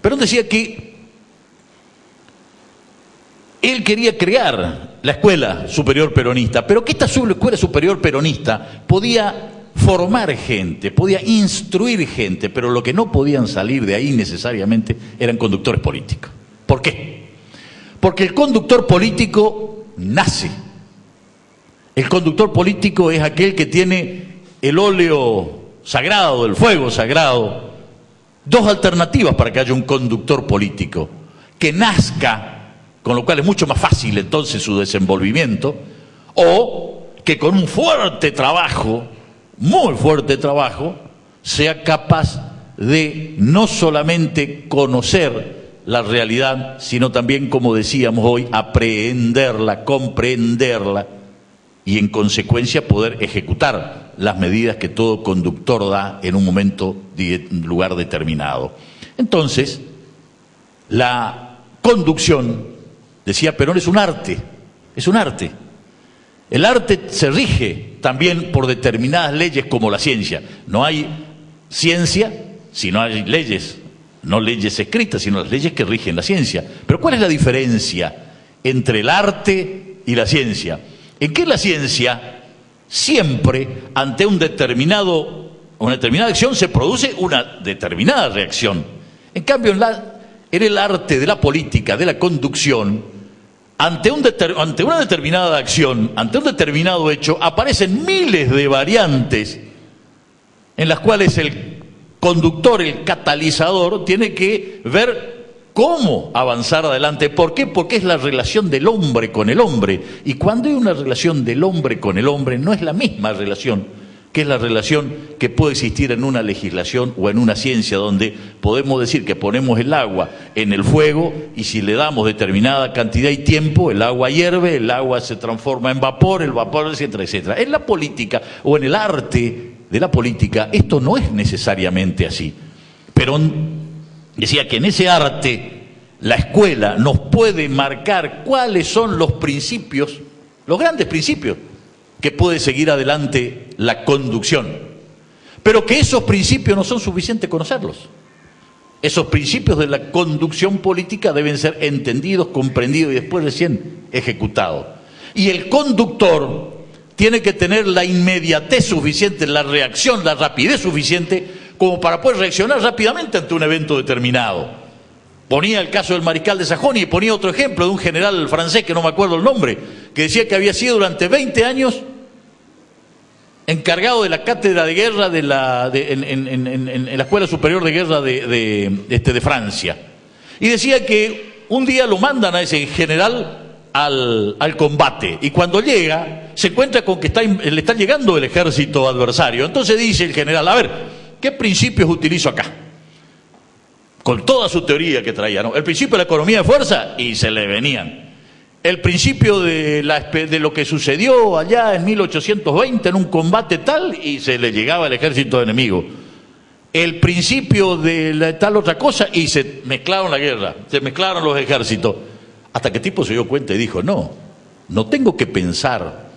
Perón decía que él quería crear la escuela superior peronista, pero que esta escuela superior peronista podía formar gente, podía instruir gente, pero lo que no podían salir de ahí necesariamente eran conductores políticos. ¿Por qué? Porque el conductor político nace. El conductor político es aquel que tiene el óleo sagrado, el fuego sagrado. Dos alternativas para que haya un conductor político: que nazca, con lo cual es mucho más fácil entonces su desenvolvimiento, o que con un fuerte trabajo, muy fuerte trabajo, sea capaz de no solamente conocer la realidad, sino también, como decíamos hoy, aprehenderla, comprenderla y en consecuencia poder ejecutar las medidas que todo conductor da en un momento, lugar determinado. Entonces, la conducción, decía Perón, es un arte, es un arte. El arte se rige también por determinadas leyes como la ciencia. No hay ciencia si no hay leyes, no leyes escritas, sino las leyes que rigen la ciencia. Pero ¿cuál es la diferencia entre el arte y la ciencia? En que la ciencia siempre, ante una determinada acción, se produce una determinada reacción. En cambio, en el arte de la política, de la conducción, ante una determinada acción, ante un determinado hecho, aparecen miles de variantes en las cuales el conductor, el catalizador, tiene que ver cómo avanzar adelante. ¿Por qué? Porque es la relación del hombre con el hombre. Y cuando hay una relación del hombre con el hombre, no es la misma relación que es la relación que puede existir en una legislación o en una ciencia, donde podemos decir que ponemos el agua en el fuego y si le damos determinada cantidad y tiempo, el agua hierve, el agua se transforma en vapor, el vapor, etcétera, etcétera. En la política o en el arte de la política, esto no es necesariamente así. Perón decía que en ese arte la escuela nos puede marcar cuáles son los principios, los grandes principios que puede seguir adelante la conducción, pero que esos principios no son suficientes conocerlos. Esos principios de la conducción política deben ser entendidos, comprendidos y después recién ejecutados. Y el conductor tiene que tener la inmediatez suficiente, la reacción, la rapidez suficiente como para poder reaccionar rápidamente ante un evento determinado. Ponía el caso del mariscal de Sajonia y ponía otro ejemplo de un general francés que no me acuerdo el nombre, que decía que había sido durante 20 años encargado de la cátedra de guerra en la Escuela Superior de Guerra de Francia. Y decía que un día lo mandan a ese general al combate, y cuando llega se encuentra con que le está llegando el ejército adversario. Entonces dice el general: a ver, ¿qué principios utilizo acá? Con toda su teoría que traía, ¿no? El principio de la economía de fuerza, y se le venían. El principio de lo que sucedió allá en 1820 en un combate tal, y se le llegaba el ejército enemigo. El principio de tal otra cosa, y se mezclaron la guerra, se mezclaron los ejércitos. Hasta que el tipo se dio cuenta y dijo: no tengo que pensar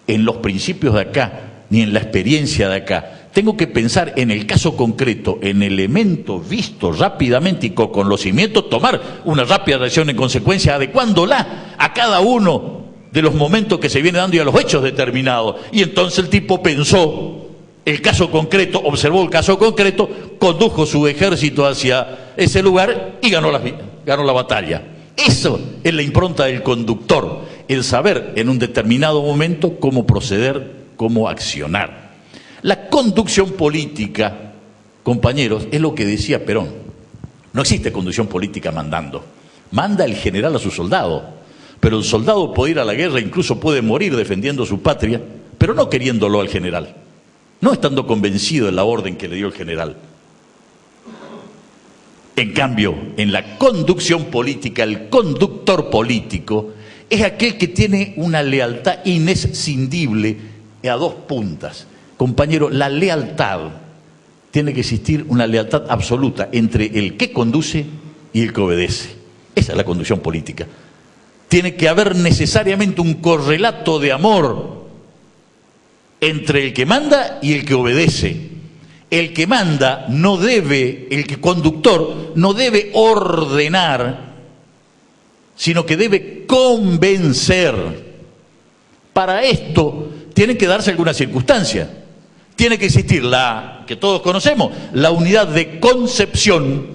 en los principios de acá, ni en la experiencia de acá. Tengo que pensar en el caso concreto, en elementos vistos rápidamente y con conocimiento, tomar una rápida reacción en consecuencia, adecuándola a cada uno de los momentos que se viene dando y a los hechos determinados. Y entonces el tipo pensó el caso concreto, observó el caso concreto, condujo su ejército hacia ese lugar y ganó la batalla. Eso es la impronta del conductor, el saber en un determinado momento cómo proceder, cómo accionar. La conducción política, compañeros, es lo que decía Perón. No existe conducción política mandando. Manda el general a su soldado, pero el soldado puede ir a la guerra, incluso puede morir defendiendo su patria, pero no queriéndolo al general, no estando convencido de la orden que le dio el general. En cambio, en la conducción política, el conductor político es aquel que tiene una lealtad inescindible a dos puntas. Compañero, la lealtad, tiene que existir una lealtad absoluta entre el que conduce y el que obedece. Esa es la conducción política. Tiene que haber necesariamente un correlato de amor entre el que manda y el que obedece. El que manda no debe, el conductor no debe ordenar, sino que debe convencer. Para esto tiene que darse alguna circunstancia. Tiene que existir la que todos conocemos, la unidad de concepción.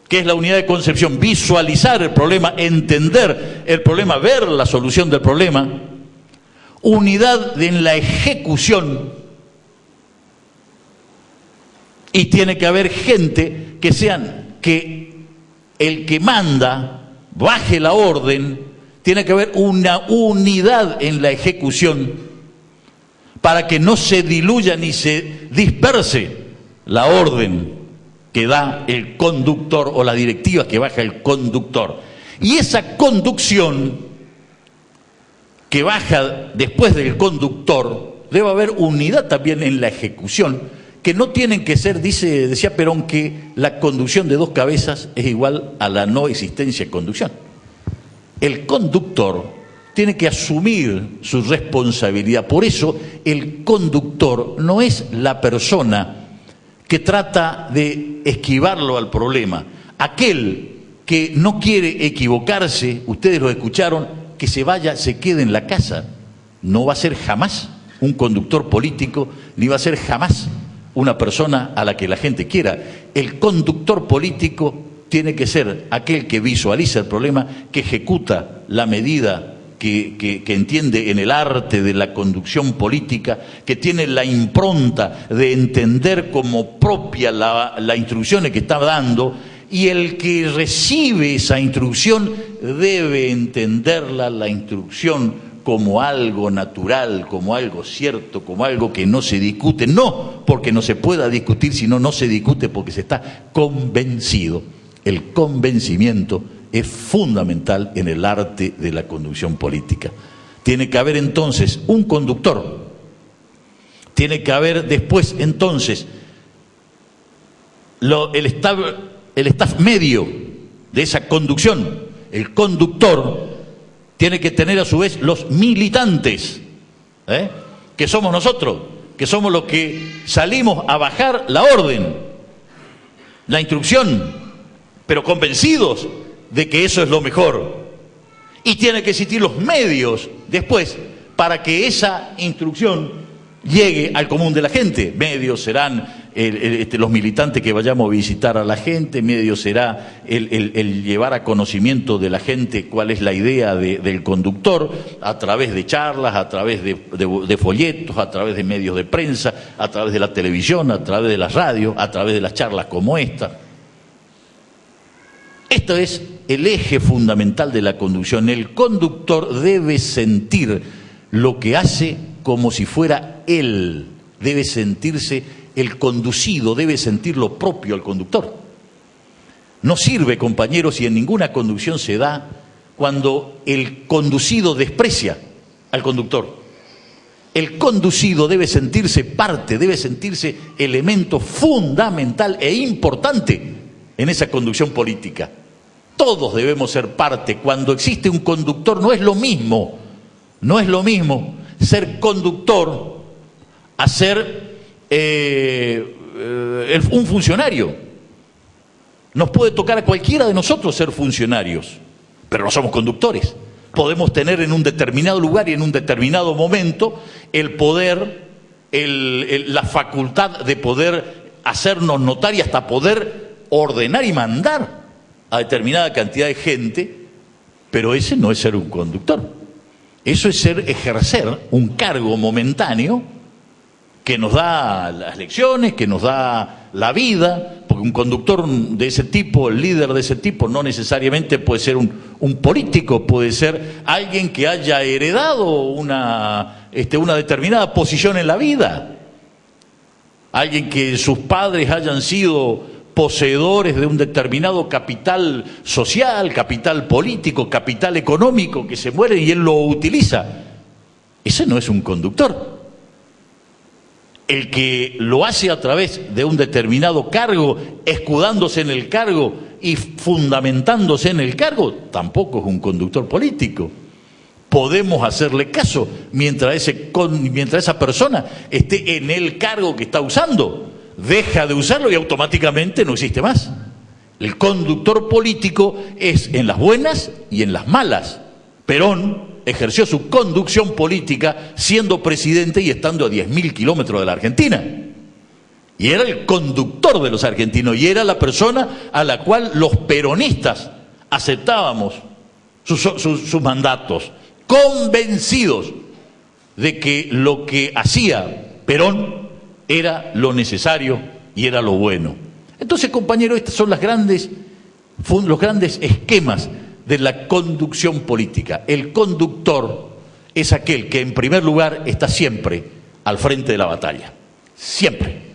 ¿Qué es la unidad de concepción? Visualizar el problema, entender el problema, ver la solución del problema. Unidad en la ejecución. Y tiene que haber gente que el que manda baje la orden. Tiene que haber una unidad en la ejecución para que no se diluya ni se disperse la orden que da el conductor o la directiva que baja el conductor. Y esa conducción que baja después del conductor, debe haber unidad también en la ejecución, que no tienen que ser, decía Perón, que la conducción de dos cabezas es igual a la no existencia de conducción. El conductor tiene que asumir su responsabilidad. Por eso el conductor no es la persona que trata de esquivarlo al problema. Aquel que no quiere equivocarse, ustedes lo escucharon, que se vaya, se quede en la casa. No va a ser jamás un conductor político, ni va a ser jamás una persona a la que la gente quiera. El conductor político tiene que ser aquel que visualiza el problema, que ejecuta la medida que entiende en el arte de la conducción política, que tiene la impronta de entender como propia la instrucción que está dando, y el que recibe esa instrucción debe entenderla, la instrucción, como algo natural, como algo cierto, como algo que no se discute, no porque no se pueda discutir, sino no se discute porque se está convencido. El convencimiento es fundamental en el arte de la conducción política. Tiene que haber entonces un conductor, tiene que haber después entonces el staff medio de esa conducción. El conductor tiene que tener a su vez los militantes, que somos nosotros, que somos los que salimos a bajar la orden, la instrucción, pero convencidos de que eso es lo mejor. Y tiene que existir los medios después para que esa instrucción llegue al común de la gente. Medios serán los militantes que vayamos a visitar a la gente, medios será el llevar a conocimiento de la gente cuál es la idea del conductor, a través de charlas, a través de folletos, a través de medios de prensa, a través de la televisión, a través de las radios, a través de las charlas como esta. Esto es el eje fundamental de la conducción. El conductor debe sentir lo que hace como si fuera él. Debe sentirse el conducido, debe sentir lo propio al conductor. No sirve, compañeros, y en ninguna conducción se da cuando el conducido desprecia al conductor. El conducido debe sentirse parte, debe sentirse elemento fundamental e importante en esa conducción política. Todos debemos ser parte. Cuando existe un conductor no es lo mismo ser conductor a ser un funcionario. Nos puede tocar a cualquiera de nosotros ser funcionarios, pero no somos conductores. Podemos tener en un determinado lugar y en un determinado momento el poder, la facultad de poder hacernos notar y hasta poder ordenar y mandar a determinada cantidad de gente, pero ese no es ser un conductor. Eso es ejercer un cargo momentáneo que nos da las lecciones, que nos da la vida, porque un conductor de ese tipo, el líder de ese tipo, no necesariamente puede ser un político, puede ser alguien que haya heredado una determinada posición en la vida, alguien que sus padres hayan sido poseedores de un determinado capital social, capital político, capital económico, que se muere y él lo utiliza. Ese no es un conductor. El que lo hace a través de un determinado cargo, escudándose en el cargo y fundamentándose en el cargo, tampoco es un conductor político. Podemos hacerle caso mientras esa persona esté en el cargo que está usando. deja de usarlo y automáticamente no existe más. El conductor político es en las buenas y en las malas. Perón ejerció su conducción política siendo presidente y estando a 10.000 kilómetros de la Argentina. Y era el conductor de los argentinos y era la persona a la cual los peronistas aceptábamos sus mandatos, convencidos de que lo que hacía Perón era lo necesario y era lo bueno. Entonces, compañeros, estos son los grandes esquemas de la conducción política. El conductor es aquel que en primer lugar está siempre al frente de la batalla, siempre.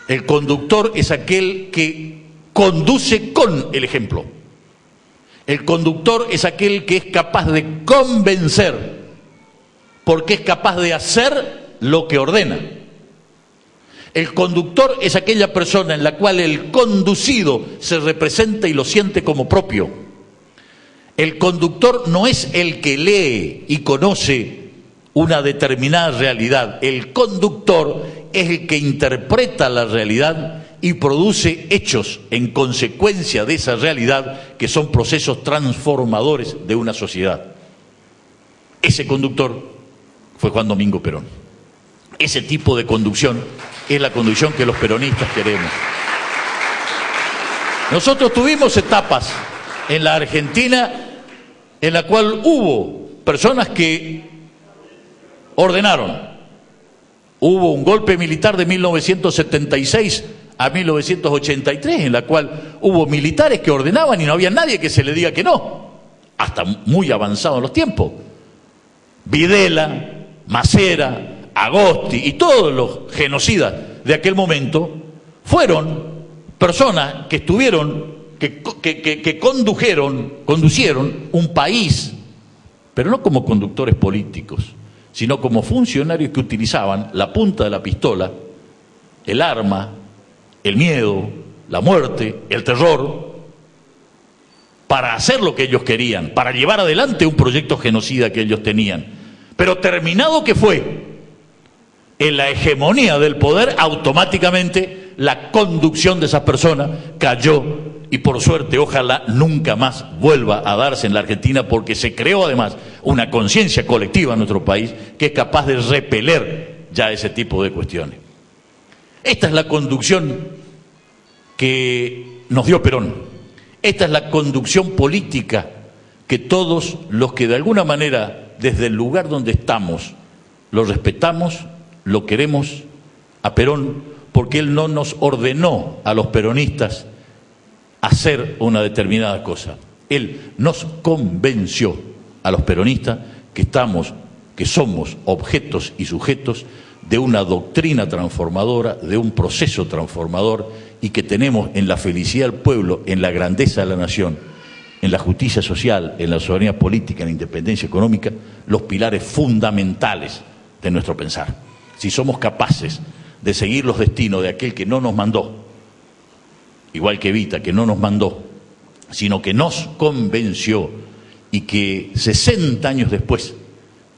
El conductor es aquel que conduce con el ejemplo. El conductor es aquel que es capaz de convencer, porque es capaz de hacer lo que ordena. El conductor es aquella persona en la cual el conducido se representa y lo siente como propio. El conductor no es el que lee y conoce una determinada realidad. El conductor es el que interpreta la realidad y produce hechos en consecuencia de esa realidad que son procesos transformadores de una sociedad. Ese conductor fue Juan Domingo Perón. Ese tipo de conducción es la conducción que los peronistas queremos. Nosotros tuvimos etapas en la Argentina en la cual hubo personas que ordenaron. Hubo un golpe militar de 1976 a 1983 en la cual hubo militares que ordenaban y no había nadie que se le diga que no, hasta muy avanzados los tiempos. Videla, Macera, Agosti y todos los genocidas de aquel momento fueron personas que estuvieron, que conducieron un país, pero no como conductores políticos, sino como funcionarios que utilizaban la punta de la pistola, el arma, el miedo, la muerte, el terror, para hacer lo que ellos querían, para llevar adelante un proyecto genocida que ellos tenían. Pero terminado que fue en la hegemonía del poder, automáticamente la conducción de esas personas cayó y por suerte ojalá nunca más vuelva a darse en la Argentina, porque se creó además una conciencia colectiva en nuestro país que es capaz de repeler ya ese tipo de cuestiones. Esta es la conducción que nos dio Perón. Esta es la conducción política que todos los que de alguna manera desde el lugar donde estamos lo respetamos, lo queremos a Perón, porque él no nos ordenó a los peronistas hacer una determinada cosa. Él nos convenció a los peronistas que somos objetos y sujetos de una doctrina transformadora, de un proceso transformador, y que tenemos en la felicidad del pueblo, en la grandeza de la nación, en la justicia social, en la soberanía política, en la independencia económica, los pilares fundamentales de nuestro pensar. Si somos capaces de seguir los destinos de aquel que no nos mandó, igual que Evita, que no nos mandó, sino que nos convenció y que 60 años después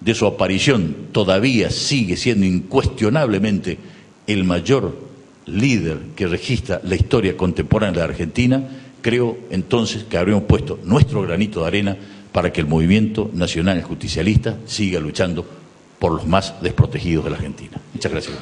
de su aparición todavía sigue siendo incuestionablemente el mayor líder que registra la historia contemporánea de la Argentina, creo entonces que habremos puesto nuestro granito de arena para que el movimiento nacional justicialista siga luchando por los más desprotegidos de la Argentina. Muchas gracias.